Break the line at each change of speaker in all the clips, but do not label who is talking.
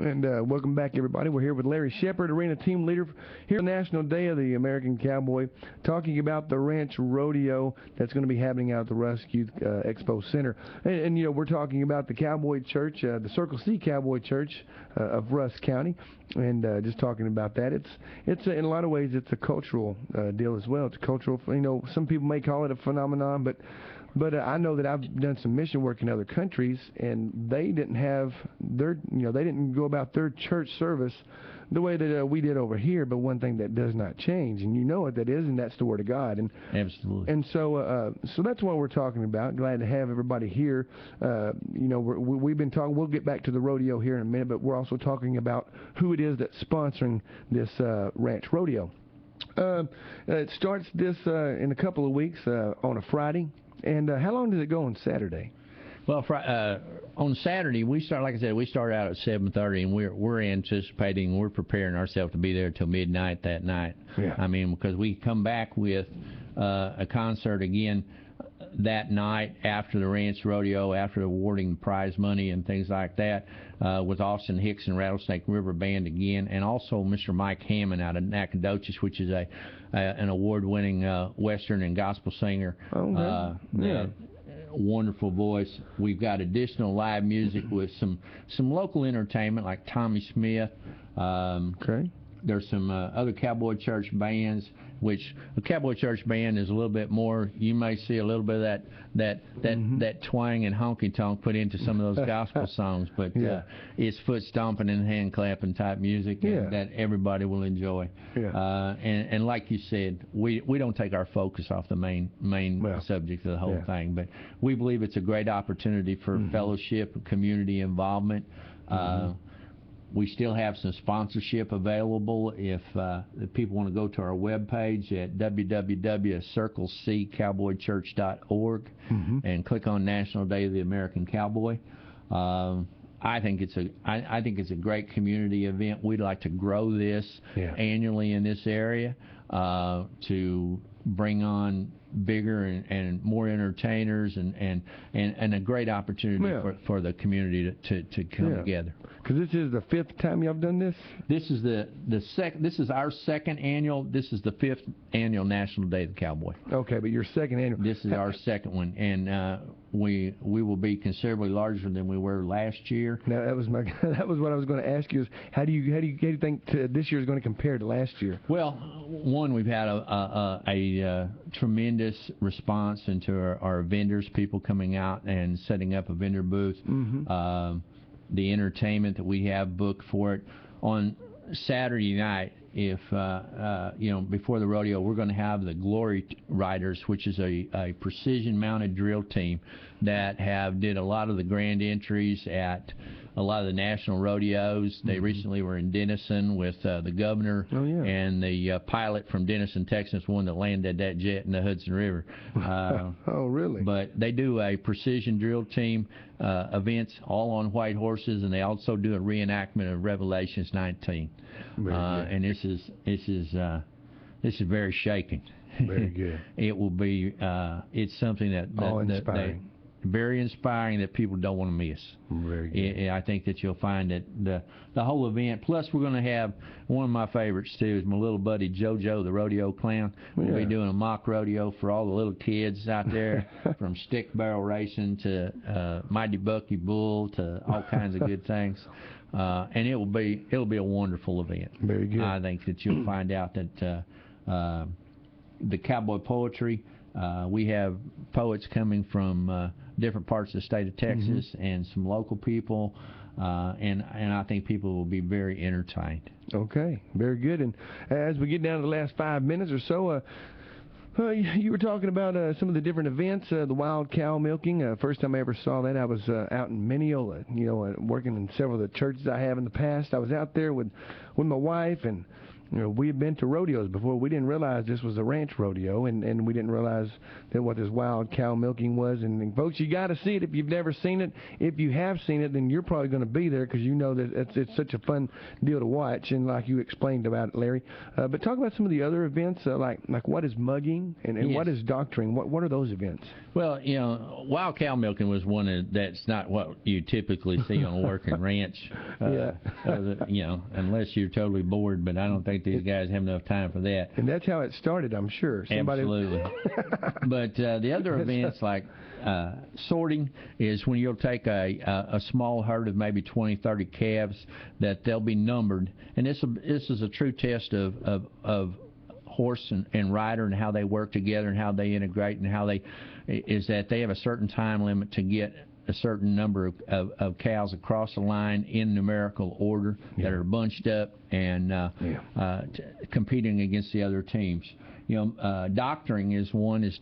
And welcome back, everybody. We're here with Larry Shepard, arena team leader here on the National Day of the American Cowboy, talking about the Ranch Rodeo that's going to be happening out at the Rusk Youth Expo Center. And, you know, we're talking about the Cowboy Church, the Circle C Cowboy Church of Rusk County, and just talking about that. It's in a lot of ways, it's a cultural deal as well. It's a cultural, you know, some people may call it a phenomenon, but I know that I've done some mission work in other countries, and they didn't have their, you know, they didn't go about their church service the way that we did over here. But one thing that does not change, and you know what that is, and that's the Word of God. And
absolutely.
And so that's what we're talking about. Glad to have everybody here. You know, we've been talking. We'll get back to the rodeo here in a minute, but we're also talking about who it is that's sponsoring this Ranch Rodeo. It starts this in a couple of weeks on a Friday. And how long does it go on Saturday?
Well, on Saturday we start. Like I said, we start out at 7:30, and we're anticipating, we're preparing ourselves to be there till midnight that night.
Yeah.
I mean, because we come back with a concert again that night after the Ranch Rodeo, after awarding prize money and things like that, with Austin Hicks and Rattlesnake River Band again, and also Mr. Mike Hammond out of Nacogdoches, which is an award-winning Western and gospel singer.
Okay. Yeah.
Wonderful voice. We've got additional live music with some local entertainment like Tommy Smith.
Okay.
There's some other Cowboy Church bands, which a Cowboy Church band is a little bit more. You may see a little bit of that twang and honky tonk put into some of those gospel songs, but
yeah.
It's foot stomping and hand clapping type music that everybody will enjoy.
Yeah.
And like you said, we don't take our focus off the main subject of the whole thing, but we believe it's a great opportunity for fellowship and community involvement. We still have some sponsorship available if people want to go to our webpage at www.circlecowboychurch.org and click on National Day of the American Cowboy. I think it's a great community event. We'd like to grow this annually in this area to bring on bigger and more entertainers and a great opportunity for the community to come together.
Because this is the 5th time y'all done this?
This is this is our second annual. This is the 5th annual National Day of the Cowboy.
Okay, but your second annual.
This is our second one, and we will be considerably larger than we were last year.
Now that was what I was going to ask you, is how do you think this year is going to compare to last year?
Well, one, we've had a tremendous response into our vendors, people coming out and setting up a vendor booth. The entertainment that we have booked for it. On Saturday night, if you know, before the rodeo, we're going to have the Glory Riders, which is a precision-mounted drill team that did a lot of the grand entries at a lot of the national rodeos. They recently were in Denison with the governor and the pilot from Denison, Texas, one that landed that jet in the Hudson River.
Oh, really?
But they do a precision drill team events all on white horses, and they also do a reenactment of Revelations 19. And this is very shaking.
Very good.
It will be. It's something that
inspiring.
Very inspiring that people don't want to miss.
Very good.
I think that you'll find that the whole event. Plus, we're going to have one of my favorites too is my little buddy JoJo, the rodeo clown. We'll be doing a mock rodeo for all the little kids out there, from stick barrel racing to Mighty Bucky Bull to all kinds of good things. And it'll be a wonderful event.
Very good.
I think that you'll find out that the cowboy poetry. We have poets coming from different parts of the state of Texas and some local people, and I think people will be very entertained.
Okay, very good. And as we get down to the last 5 minutes or so, you were talking about some of the different events, the wild cow milking. First time I ever saw that, I was out in Mineola, working in several of the churches I have in the past. I was out there with my wife, and You know, we had been to rodeos before. We didn't realize this was a ranch rodeo, and we didn't realize that what this wild cow milking was. And folks, you got to see it if you've never seen it. If you have seen it, then you're probably going to be there because you know that it's such a fun deal to watch. And like you explained about it, Larry. But talk about some of the other events, like what is mugging and
Yes.
what is doctoring. What are those events?
Well, you know, wild cow milking was that's not what you typically see on a working ranch.
Yeah.
You know, unless you're totally bored, but I don't think these guys have enough time for that.
And that's how it started, I'm sure.
Absolutely. But the other events like sorting is when you'll take a small herd of maybe 20, 30 calves that they'll be numbered, and this is a true test of horse and rider and how they work together and how they integrate and how they have a certain time limit to get a certain number of cows across the line in numerical order that are bunched up and competing against the other teams. You know, doctoring is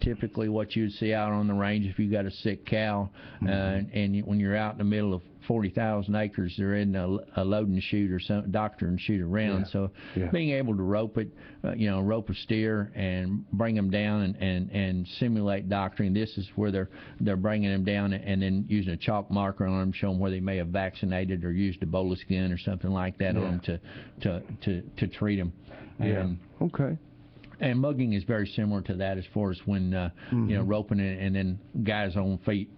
typically what you'd see out on the range if you got a sick cow, and when you're out in the middle of 40,000 acres, there isn't a load and shoot or some doctor and shoot around. So being able to rope it, rope a steer and bring them down and simulate doctoring. This is where they're bringing them down and then using a chalk marker on them, showing where they may have vaccinated or used a bolus gun or something like that on them to treat them. And,
okay.
And mugging is very similar to that as far as when roping it and then guys on feet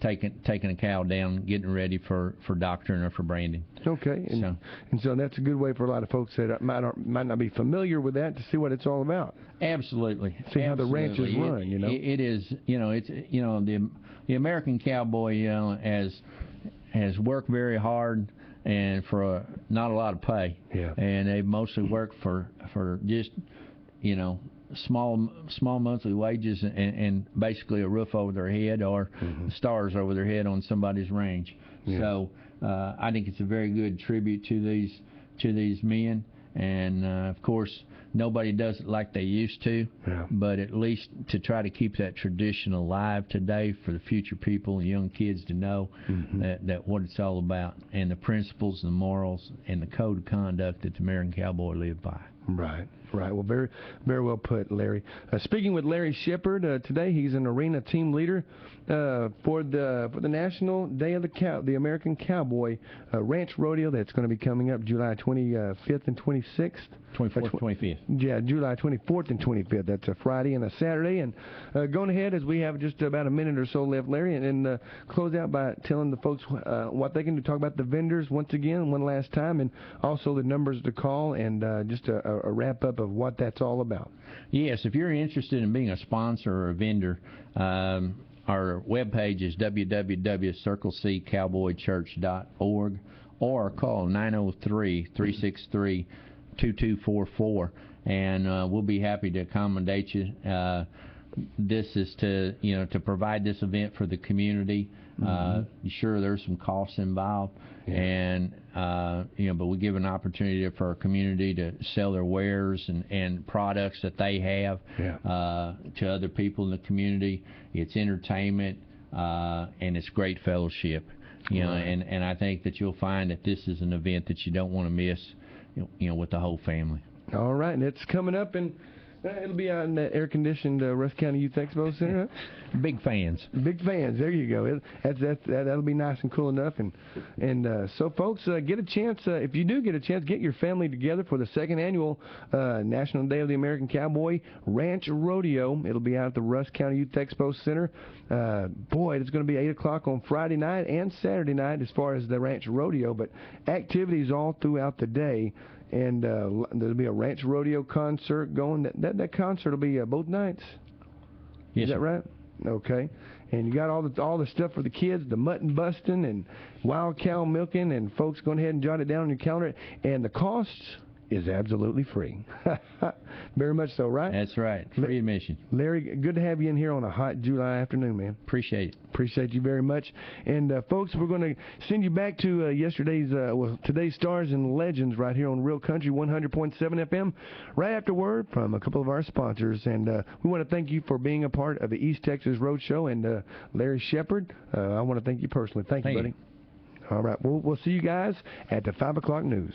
taking a cow down, getting ready for doctoring or for branding.
Okay, and so that's a good way for a lot of folks that might not be familiar with that to see what it's all about.
Absolutely.
See how the ranch is run.
It is. The American cowboy has worked very hard and for not a lot of pay.
Yeah.
And they mostly work for just small monthly wages and basically a roof over their head or stars over their head on somebody's range. Yeah. So I think it's a very good tribute to these men, and of course nobody does it like they used to, but at least to try to keep that tradition alive today for the future people and young kids to know that what it's all about and the principles and the morals and the code of conduct that the American cowboy lived by.
Right. Well, very, very well put, Larry. Speaking with Larry Shepard today, he's an arena team leader for the National Day of the American Cowboy Ranch Rodeo that's going to be coming up July 25th and 26th.
24th, 25th.
Yeah, July 24th and 25th. That's a Friday and a Saturday. And going ahead, as we have just about a minute or so left, Larry, and close out by telling the folks what they can do. Talk about the vendors once again, one last time, and also the numbers to call, and just a wrap-up of what that's all about.
Yes, if you're interested in being a sponsor or a vendor, our webpage is www.circlecowboychurch.org or call 903-363-2244, and we'll be happy to accommodate you. This is to provide this event for the community. Sure, there's some costs involved, and but we give an opportunity for our community to sell their wares and products that they have to other people in the community. It's entertainment, and it's great fellowship. And I think that you'll find that this is an event that you don't want to miss. With the whole family.
All right, and it's coming up in. It'll be out in the air-conditioned Rusk County Youth Expo Center. Huh?
Big fans. Big
fans. There you go. That'll be nice and cool enough. And so, folks, get a chance. If you do get a chance, get your family together for the second annual National Day of the American Cowboy Ranch Rodeo. It'll be out at the Rusk County Youth Expo Center. Boy, it's going to be 8 o'clock on Friday night and Saturday night as far as the Ranch Rodeo, but activities all throughout the day. And there'll be a ranch rodeo concert going. That concert will be both nights.
Yes,
is that right? Okay. And you got all the stuff for the kids, the mutton busting and wild cow milking, and folks, go ahead and jot it down on your calendar. And the cost is absolutely free. Very much so, right?
That's right. Free admission.
Larry, good to have you in here on a hot July afternoon, man.
Appreciate it.
Appreciate you very much. And folks, we're going to send you back to today's Stars and Legends right here on Real Country 100.7 FM right after word from a couple of our sponsors. And we want to thank you for being a part of the East Texas Roadshow. And Larry Shepard, I want to thank you personally. Thank you, buddy. All right. We'll see you guys at the 5 o'clock news.